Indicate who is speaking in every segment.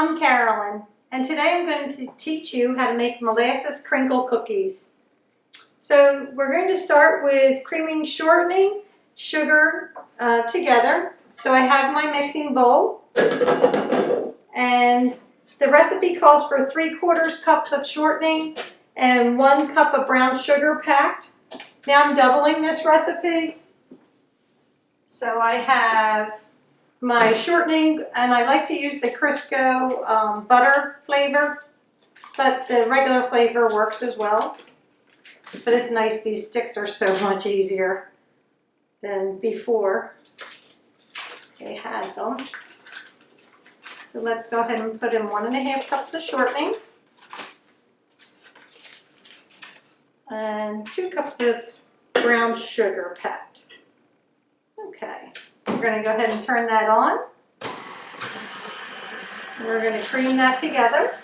Speaker 1: I'm Carolyn, and today I'm going to teach you how to make molasses crinkle cookies. So we're going to start with creaming shortening, sugar together. So I have my mixing bowl, and the recipe calls for 3/4 cups of shortening and 1 cup of brown sugar packed. Now I'm doubling this recipe. So I have my shortening, and I like to use the Crisco butter flavor, but the regular flavor works as well. But it's nice, these sticks are so much easier than before they had them. So let's go ahead and put in 1½ cups of shortening and 2 cups of brown sugar packed. Okay. We're going to go ahead and turn that on. We're going to cream that together.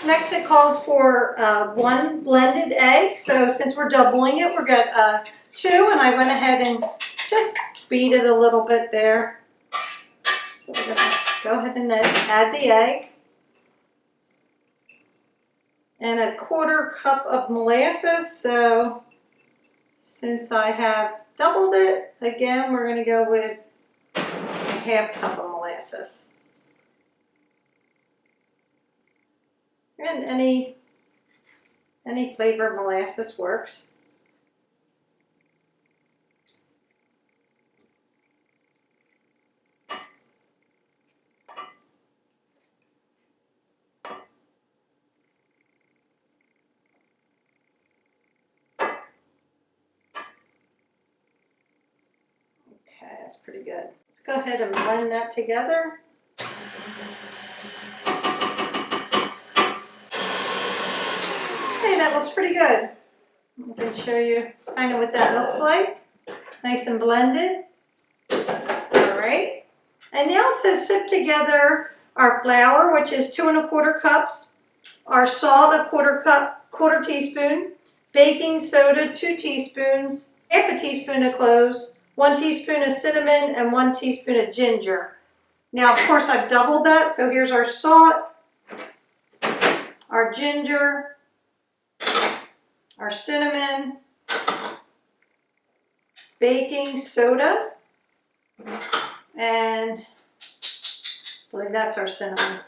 Speaker 1: Next it calls for 1 blended egg. So since we're doubling it, we're going to 2, and I went ahead and just beat it a little bit there. So we're going to go ahead and add the egg. And 1/4 cup of molasses. So since I have doubled it, again, we're going to go with 1/2 cup of molasses. And any flavor molasses works. Okay, that's pretty good. Let's go ahead and blend that together. Okay, that looks pretty good. I can show you kind of what that looks like. Nice and blended. All right. And now it says sift together our flour, which is 2 1/4 cups, our salt, 1/4 teaspoon, baking soda, 2 teaspoons, 1/2 teaspoon of cloves, 1 teaspoon of cinnamon, and 1 teaspoon of ginger. Now, of course, I've doubled that. So here's our salt, our ginger, our cinnamon, baking soda, and I believe that's our cinnamon.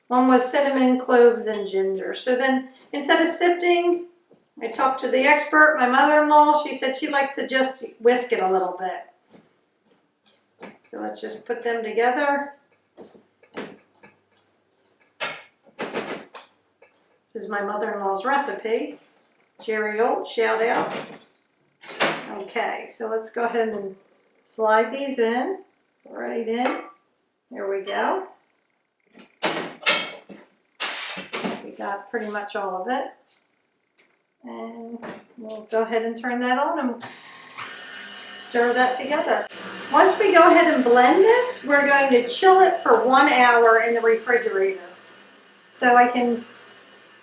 Speaker 1: One was cinnamon, cloves, and ginger. So then instead of sifting, I talked to the expert, my mother-in-law. She said she likes to just whisk it a little bit. So let's just put them together. This is my mother-in-law's recipe. Jerry Old, shout out. Okay, so let's go ahead and slide these in, right in. There we go. We got pretty much all of it. And we'll go ahead and turn that on and stir that together. Once we go ahead and blend this, we're going to chill it for 1 hour in the refrigerator. So I can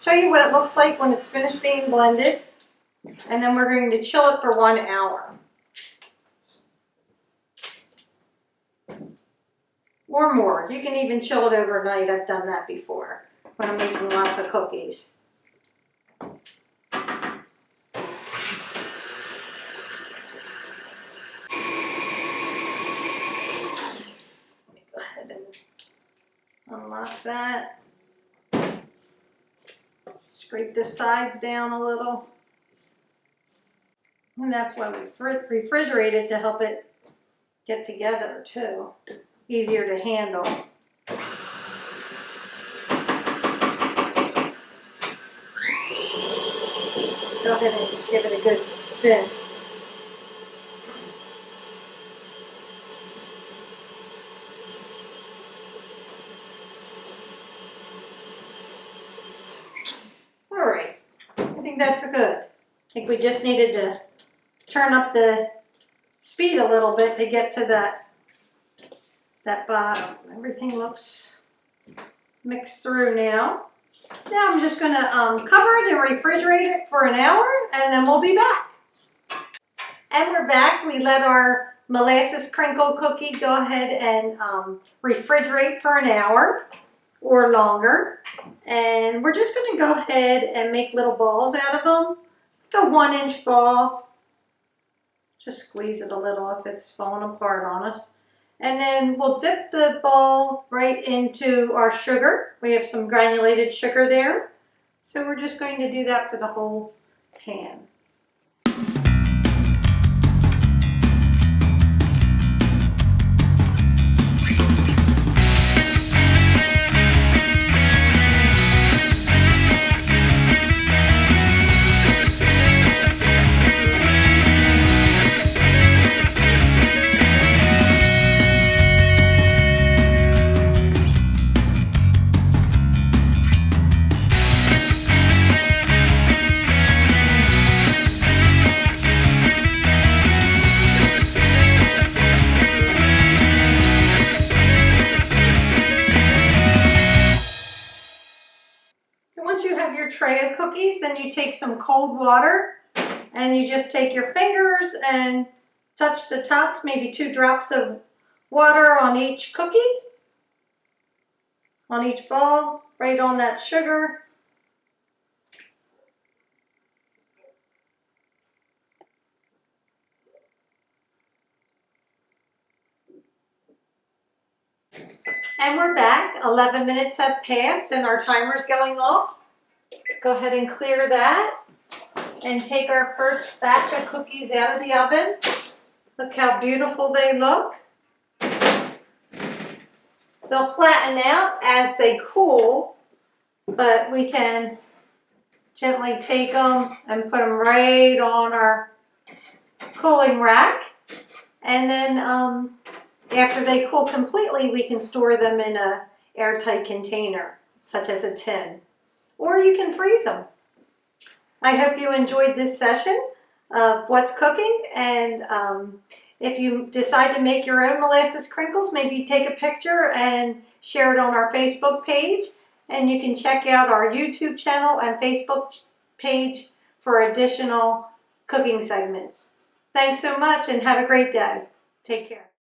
Speaker 1: show you what it looks like when it's finished being blended. And then we're going to chill it for 1 hour. Or more. You can even chill it overnight. I've done that before when I'm making lots of cookies. Unlock that. Scrape the sides down a little. And that's why we refrigerate it, to help it get together too. Easier to handle. Just go ahead and give it a good spin. Alright, I think that's good. I think we just needed to turn up the speed a little bit to get to that bottom. Everything looks mixed through now. Now I'm just going to cover it and refrigerate it for 1 hour, and then we'll be back. And we're back. We let our molasses crinkle cookie, go ahead and refrigerate for an hour or longer. And we're just going to go ahead and make little balls out of them. Like a 1-inch ball. Just squeeze it a little if it's falling apart on us. And then we'll dip the ball right into our sugar. We have some granulated sugar there. So we're just going to do that for the whole pan. Once you have your tray of cookies, then you take some cold water and you just take your fingers and touch the tops, maybe 2 drops of water on each cookie, on each ball, right on that sugar. And we're back. 11 minutes have passed and our timer's going off. Let's go ahead and clear that and take our first batch of cookies out of the oven. Look how beautiful they look. They'll flatten out as they cool, but we can gently take them and put them right on our cooling rack. And then after they cool completely, we can store them in an airtight container, such as a tin. Or you can freeze them. I hope you enjoyed this session of what's cooking, and if you decide to make your own molasses crinkles, maybe take a picture and share it on our Facebook page, and you can check out our YouTube channel and Facebook page for additional cooking segments. Thanks so much and have a great day. Take care.